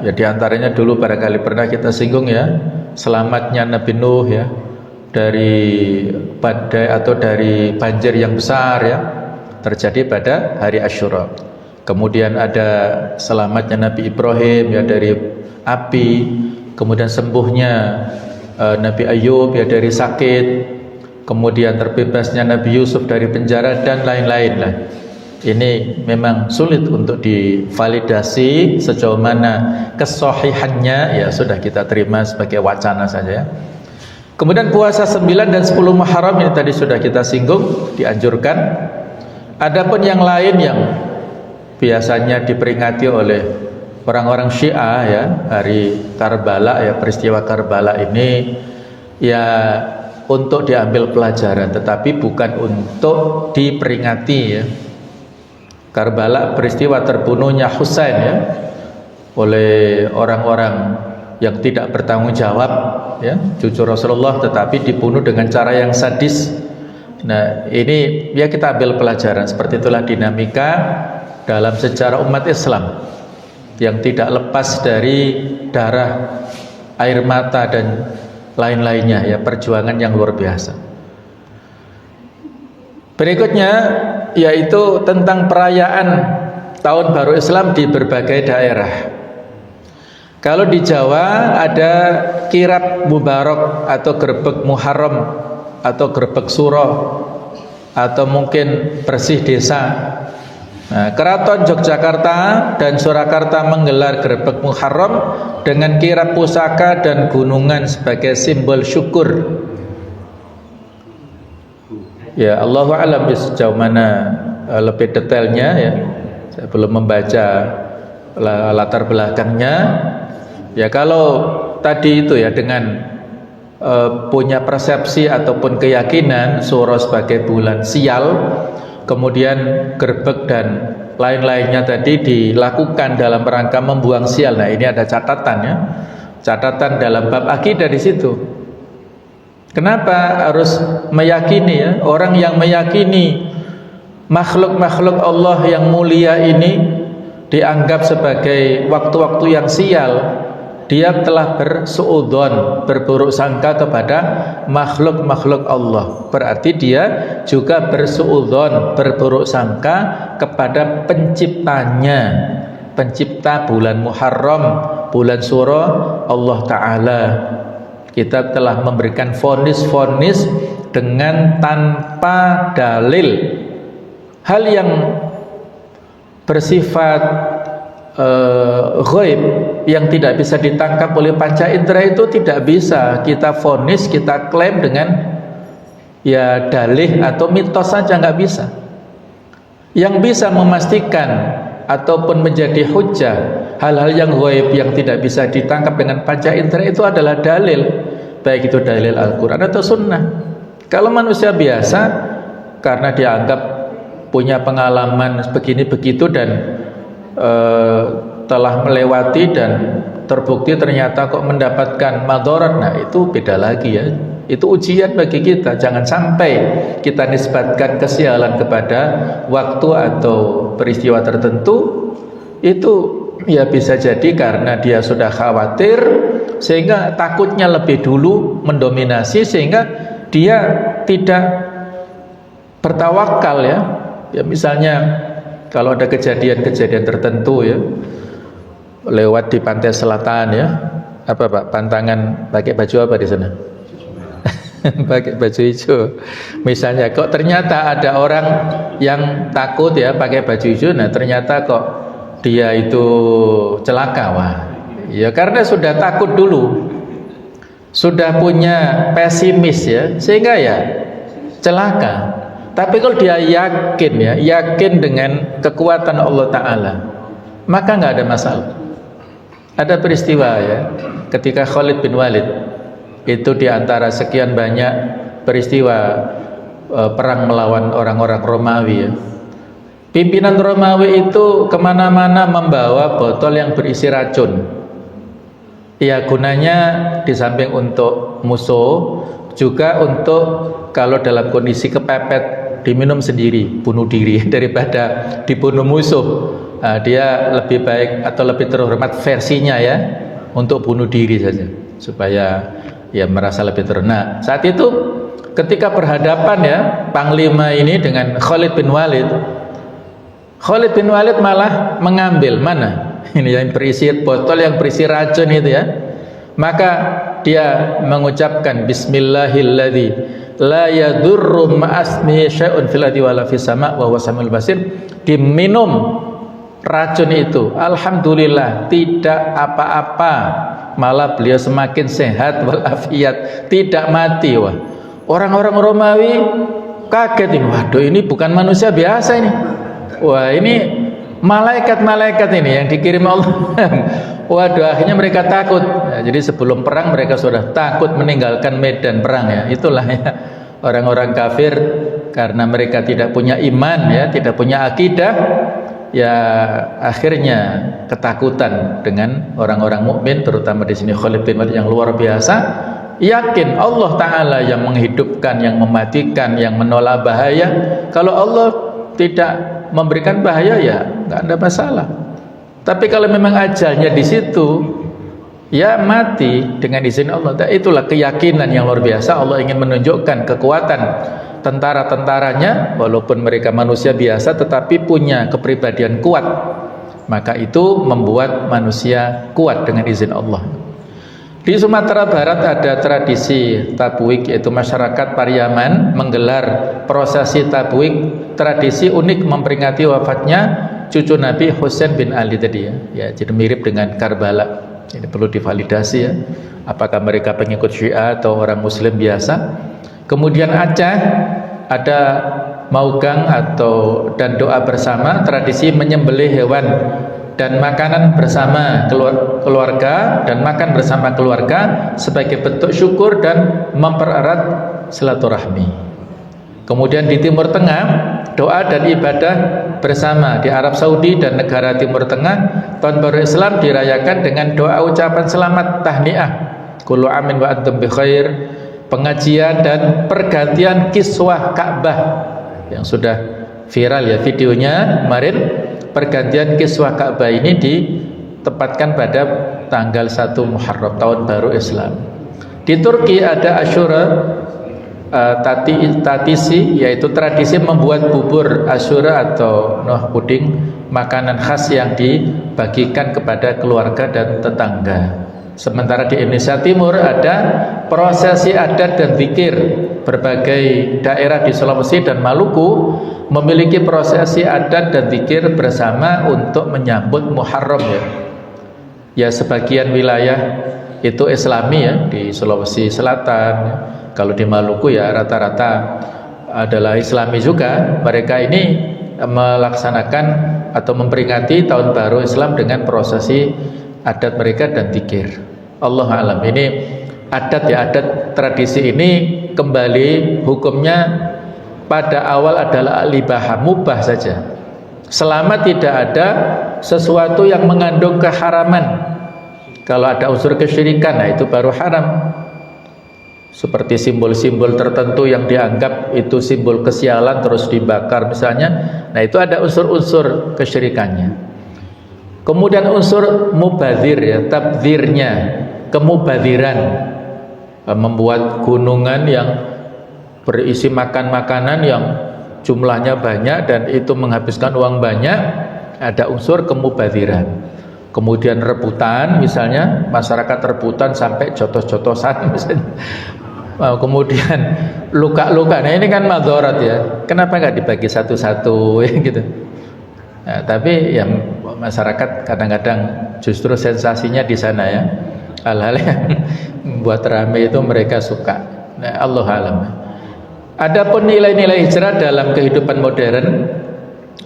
ya, diantaranya dulu barangkali pernah kita singgung ya, selamatnya Nabi Nuh ya dari badai atau dari banjir yang besar ya, terjadi pada hari Asyura. Kemudian ada selamatnya Nabi Ibrahim ya dari api, kemudian sembuhnya Nabi Ayub ya dari sakit, kemudian terbebasnya Nabi Yusuf dari penjara dan lain-lain lah. Ini memang sulit untuk divalidasi sejauh mana kesahihannya, ya sudah kita terima sebagai wacana saja ya. Kemudian puasa 9 dan 10 Muharram ini tadi sudah kita singgung, dianjurkan. Adapun yang lain yang biasanya diperingati oleh orang-orang Syiah ya, hari Karbala ya, peristiwa Karbala ini ya untuk diambil pelajaran, tetapi bukan untuk diperingati ya. Karbala peristiwa terbunuhnya Husain ya oleh orang-orang yang tidak bertanggung jawab ya, cucu Rasulullah, tetapi dibunuh dengan cara yang sadis. Nah, ini ya kita ambil pelajaran. Seperti itulah dinamika dalam sejarah umat Islam yang tidak lepas dari darah, air mata dan lain-lainnya ya, perjuangan yang luar biasa. Berikutnya yaitu tentang perayaan Tahun Baru Islam di berbagai daerah. Kalau di Jawa ada kirab Mubarak atau gerbek Muharram atau gerbek Suro atau mungkin bersih desa. Nah, Keraton Yogyakarta dan Surakarta menggelar gerbek Muharram dengan kirab pusaka dan gunungan sebagai simbol syukur. Ya, Allahu a'lam sejauh mana lebih detailnya ya. Saya belum membaca latar belakangnya. Ya, kalau tadi itu ya dengan punya persepsi ataupun keyakinan Suro sebagai bulan sial, kemudian gerbek dan lain-lainnya tadi dilakukan dalam rangka membuang sial. Nah, ini ada catatan ya. Catatan dalam bab akidah di situ. Kenapa harus meyakini ya? Orang yang meyakini makhluk-makhluk Allah yang mulia ini dianggap sebagai waktu-waktu yang sial, dia telah bersuudzon, berburuk sangka kepada makhluk-makhluk Allah. Berarti dia juga bersuudzon, berburuk sangka kepada penciptanya, pencipta bulan Muharram, bulan Suro, Allah Ta'ala. Kita telah memberikan vonis-vonis dengan tanpa dalil. Hal yang bersifat ghaib yang tidak bisa ditangkap oleh panca indera itu tidak bisa kita vonis, kita klaim dengan ya dalih atau mitos saja, nggak bisa. Yang bisa memastikan ataupun menjadi hujjah hal-hal yang ghaib yang tidak bisa ditangkap dengan panca indera itu adalah dalil, baik itu dalil Al-Quran atau Sunnah. Kalau manusia biasa karena dianggap punya pengalaman begini begitu dan telah melewati dan terbukti ternyata kok mendapatkan madarat, nah itu beda lagi ya. Itu ujian bagi kita. Jangan sampai kita nisbatkan kesialan kepada waktu atau peristiwa tertentu. Itu ya bisa jadi karena dia sudah khawatir sehingga takutnya lebih dulu mendominasi sehingga dia tidak bertawakal ya. Ya misalnya kalau ada kejadian-kejadian tertentu ya, lewat di pantai selatan ya, apa Pak, pantangan pakai baju apa di sana? Pakai baju hijau. Misalnya kok ternyata ada orang yang takut ya pakai baju hijau, nah ternyata kok dia itu celaka, wah, ya karena sudah takut dulu, sudah punya pesimis ya, sehingga ya celaka. Tapi kalau dia yakin ya, yakin dengan kekuatan Allah Ta'ala, maka nggak ada masalah. Ada peristiwa ya, ketika Khalid bin Walid itu diantara sekian banyak peristiwa perang melawan orang-orang Romawi ya. Pimpinan Romawi itu kemana-mana membawa botol yang berisi racun. Ya gunanya di samping untuk musuh, juga untuk kalau dalam kondisi kepepet diminum sendiri, bunuh diri daripada dibunuh musuh. Nah, dia lebih baik atau lebih terhormat versinya ya untuk bunuh diri saja supaya ya merasa lebih terhormat. Saat itu ketika berhadapan ya Panglima ini dengan Khalid bin Walid, Khalid bin Walid malah mengambil mana ini yang berisi botol yang berisi racun itu ya. Maka dia mengucapkan Bismillahilladzi la yadurru ma'asmihi syai'un fil ardi wala fis sama' wa huwas samiul basir. Diminum racun itu, alhamdulillah tidak apa-apa, malah beliau semakin sehat walafiat, tidak mati. Wah, orang-orang Romawi kaget ini, waduh ini bukan manusia biasa ini, wah ini malaikat-malaikat ini yang dikirim Allah. Waduh, akhirnya mereka takut ya, jadi sebelum perang mereka sudah takut meninggalkan medan perang ya. Itulah ya orang-orang kafir, karena mereka tidak punya iman ya, tidak punya akidah ya, akhirnya ketakutan dengan orang-orang mukmin, terutama di sini Khalid bin Walid yang luar biasa, yakin Allah Ta'ala yang menghidupkan, yang mematikan, yang menolak bahaya. Kalau Allah tidak memberikan bahaya ya nggak ada masalah. Tapi kalau memang ajalnya di situ, ya mati dengan izin Allah. Itulah keyakinan yang luar biasa. Allah ingin menunjukkan kekuatan tentara-tentaranya walaupun mereka manusia biasa tetapi punya kepribadian kuat, maka itu membuat manusia kuat dengan izin Allah. Di Sumatera Barat ada tradisi tabwik, yaitu masyarakat Pariaman menggelar prosesi tabwik, tradisi unik memperingati wafatnya cucu Nabi Husain bin Ali tadi ya, jadi mirip dengan Karbala. Ini perlu divalidasi ya, apakah mereka pengikut Syiah atau orang Muslim biasa. Kemudian Aceh ada maugang dan doa bersama, tradisi menyembelih hewan dan makanan bersama keluarga dan makan bersama keluarga sebagai bentuk syukur dan mempererat silaturahmi. Kemudian di Timur Tengah, doa dan ibadah bersama. Di Arab Saudi dan negara Timur Tengah, Tahun Baru Islam dirayakan dengan doa ucapan selamat, tahniah, kullu amin wa antum bi khair, pengajian dan pergantian kiswah Ka'bah yang sudah viral ya videonya kemarin. Pergantian kiswah Ka'bah ini ditempatkan pada tanggal 1 Muharram, Tahun Baru Islam. Di Turki ada Asyura tatisi, yaitu tradisi membuat bubur Asyura atau puding, makanan khas yang dibagikan kepada keluarga dan tetangga. Sementara di Indonesia Timur ada prosesi adat dan zikir. Berbagai daerah di Sulawesi dan Maluku memiliki prosesi adat dan zikir bersama untuk menyambut Muharram ya. Ya sebagian wilayah itu Islami ya, di Sulawesi Selatan. Kalau di Maluku ya rata-rata adalah Islami juga. Mereka ini melaksanakan atau memperingati Tahun Baru Islam dengan prosesi adat mereka dan zikir. Allah alam. Ini adat ya, adat tradisi ini kembali hukumnya pada awal adalah al-ibahah, mubah saja. Selama tidak ada sesuatu yang mengandung keharaman. Kalau ada unsur kesyirikan, nah itu baru haram. Seperti simbol-simbol tertentu yang dianggap itu simbol kesialan terus dibakar misalnya, nah itu ada unsur-unsur kesyirikannya. Kemudian unsur mubadzir ya, tabdzirnya, kemubadziran, membuat gunungan yang berisi makanan yang jumlahnya banyak dan itu menghabiskan uang banyak, ada unsur kemubadziran. Kemudian rebutan, misalnya masyarakat rebutan sampai jotos-jotosan misalnya. Kemudian luka-luka, nah ini kan madharat ya, kenapa nggak dibagi satu-satu ya gitu. Nah, tapi ya masyarakat kadang-kadang justru sensasinya di sana ya, hal-hal yang membuat ramai itu mereka suka. Nah, Allah alam. Adapun nilai-nilai hijrah dalam kehidupan modern,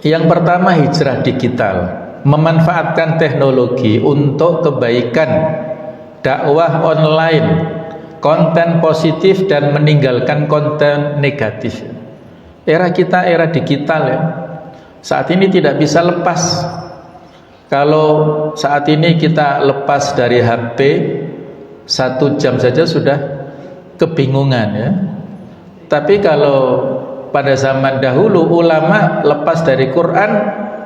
yang pertama hijrah digital, memanfaatkan teknologi untuk kebaikan, dakwah online, konten positif dan meninggalkan konten negatif. Era kita era digital ya. Saat ini tidak bisa lepas. Kalau saat ini kita lepas dari HP 1 jam saja sudah kebingungan ya. Tapi kalau pada zaman dahulu ulama lepas dari Quran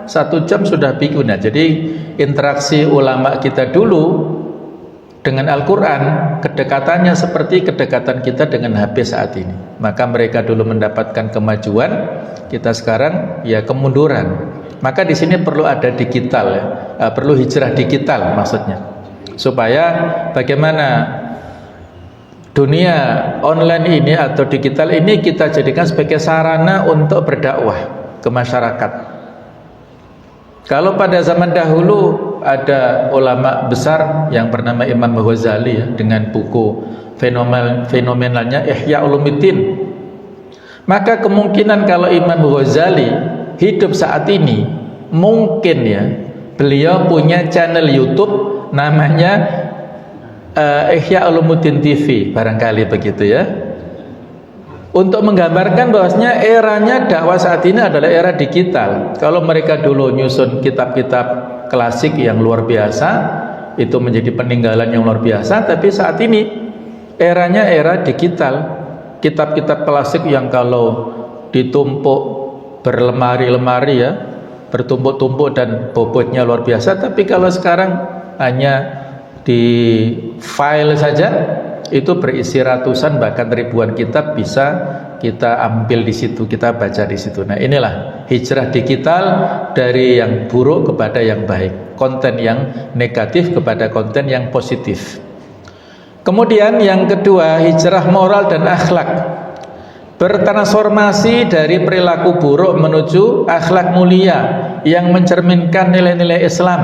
1 jam sudah bingung. Nah, jadi interaksi ulama kita dulu dengan Al-Quran kedekatannya seperti kedekatan kita dengan HP saat ini. Maka mereka dulu mendapatkan kemajuan, kita sekarang ya kemunduran. Maka di sini perlu ada digital ya, perlu hijrah digital maksudnya, supaya bagaimana dunia online ini atau digital ini kita jadikan sebagai sarana untuk berdakwah ke masyarakat. Kalau pada zaman dahulu ada ulama besar yang bernama Imam Ghazali ya, dengan buku fenomenalnya Ihya Ulumuddin. Maka kemungkinan kalau Imam Ghazali hidup saat ini, mungkin ya beliau punya channel YouTube namanya Ihya Ulumuddin TV, barangkali begitu ya. Untuk menggambarkan bahwasanya eranya dakwah saat ini adalah era digital. Kalau mereka dulu nyusun kitab-kitab klasik yang luar biasa, itu menjadi peninggalan yang luar biasa. Tapi saat ini eranya era digital. Kitab-kitab klasik yang kalau ditumpuk berlemari-lemari ya, bertumpuk-tumpuk dan bobotnya luar biasa. Tapi kalau sekarang hanya di file saja, itu berisi ratusan bahkan ribuan kitab bisa kita ambil di situ, kita baca di situ. Nah, inilah hijrah digital dari yang buruk kepada yang baik, konten yang negatif kepada konten yang positif. Kemudian yang kedua, hijrah moral dan akhlak, bertransformasi dari perilaku buruk menuju akhlak mulia yang mencerminkan nilai-nilai Islam.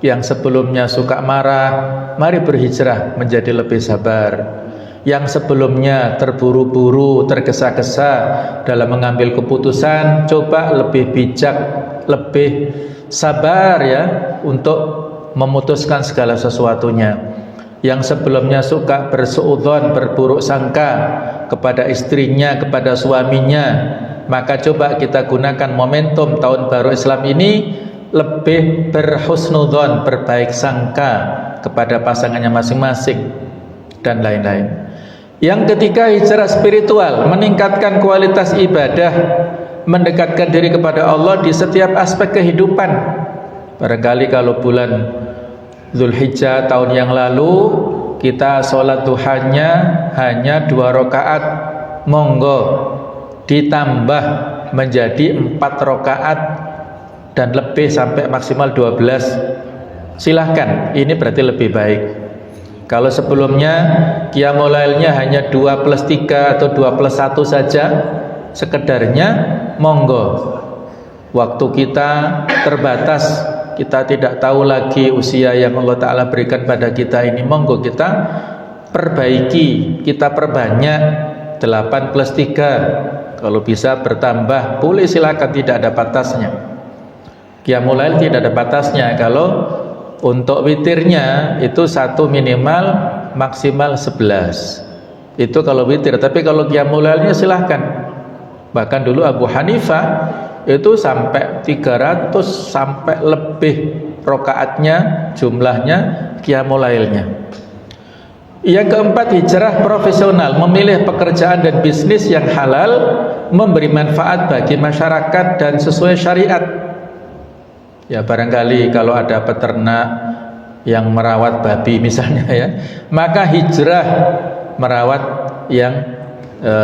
Yang sebelumnya suka marah, mari berhijrah menjadi lebih sabar. Yang sebelumnya terburu-buru, tergesa-gesa dalam mengambil keputusan, coba lebih bijak, lebih sabar ya untuk memutuskan segala sesuatunya. Yang sebelumnya suka bersuudzon, berburuk sangka kepada istrinya, kepada suaminya, maka coba kita gunakan momentum tahun baru Islam ini lebih berhusnudzon, berbaik sangka kepada pasangannya masing-masing dan lain-lain. Yang ketiga, hijrah spiritual, meningkatkan kualitas ibadah, mendekatkan diri kepada Allah di setiap aspek kehidupan. Barangkali kalau bulan Zulhijjah tahun yang lalu kita sholat duhanya hanya 2 rakaat, monggo ditambah menjadi 4 rakaat dan lebih sampai maksimal 12, silahkan, ini berarti lebih baik. Kalau sebelumnya qiyamul lailnya hanya 2+3 atau 2+1 saja sekedarnya, monggo. Waktu kita terbatas, kita tidak tahu lagi usia yang Allah Ta'ala berikan pada kita ini, monggo kita perbaiki, kita perbanyak 8+3. Kalau bisa bertambah, boleh, silakan, tidak ada batasnya. Qiyamul lail tidak ada batasnya. Kalau untuk witirnya itu 1 minimal, maksimal 11. Itu kalau witir. Tapi kalau qiyamul lailnya silahkan. Bahkan dulu Abu Hanifah itu sampai 300 sampai lebih rakaatnya, jumlahnya qiyamul lailnya. Yang keempat, hijrah profesional, memilih pekerjaan dan bisnis yang halal, memberi manfaat bagi masyarakat dan sesuai syariat. Ya, barangkali kalau ada peternak yang merawat babi misalnya ya, maka hijrah merawat yang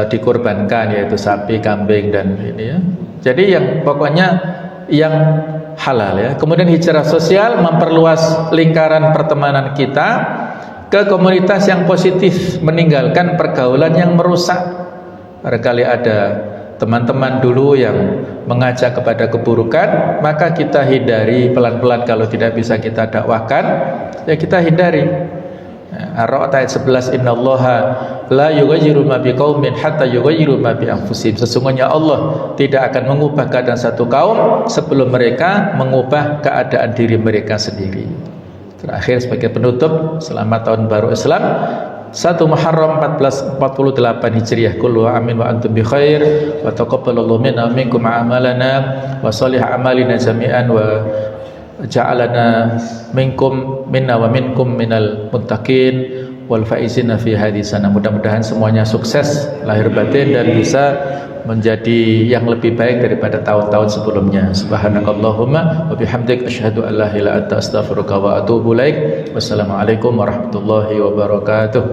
dikorbankan, yaitu sapi, kambing dan ini ya. Jadi yang pokoknya yang halal ya. Kemudian hijrah sosial, memperluas lingkaran pertemanan kita ke komunitas yang positif, meninggalkan pergaulan yang merusak. Barangkali ada teman-teman dulu yang mengajak kepada keburukan, maka kita hindari pelan-pelan. Kalau tidak bisa kita dakwahkan, ya kita hindari. Ar-Ra'd ayat 11, innallaha la yughayyiru ma biqaumin hatta yughayyiru ma bi anfusihim. Sesungguhnya Allah tidak akan mengubah keadaan satu kaum sebelum mereka mengubah keadaan diri mereka sendiri. Terakhir sebagai penutup, selamat tahun baru Islam 1 Muharram 1448 Hijriah. Kullu amin wa antum bi khair wa taqabbalallahu minna wa minkum a'malana wa shalih a'malina jami'an wa ja'alana minkum minna wa minkum minal muttaqin wal faizina fi hadisana. Mudah-mudahan semuanya sukses lahir batin dan bisa menjadi yang lebih baik daripada tahun-tahun sebelumnya. Subhanakallahumma wa bihamdik asyhadu an la ilaha illa anta astaghfiruka wa atubu ilaik. Wassalamualaikum warahmatullahi wabarakatuh.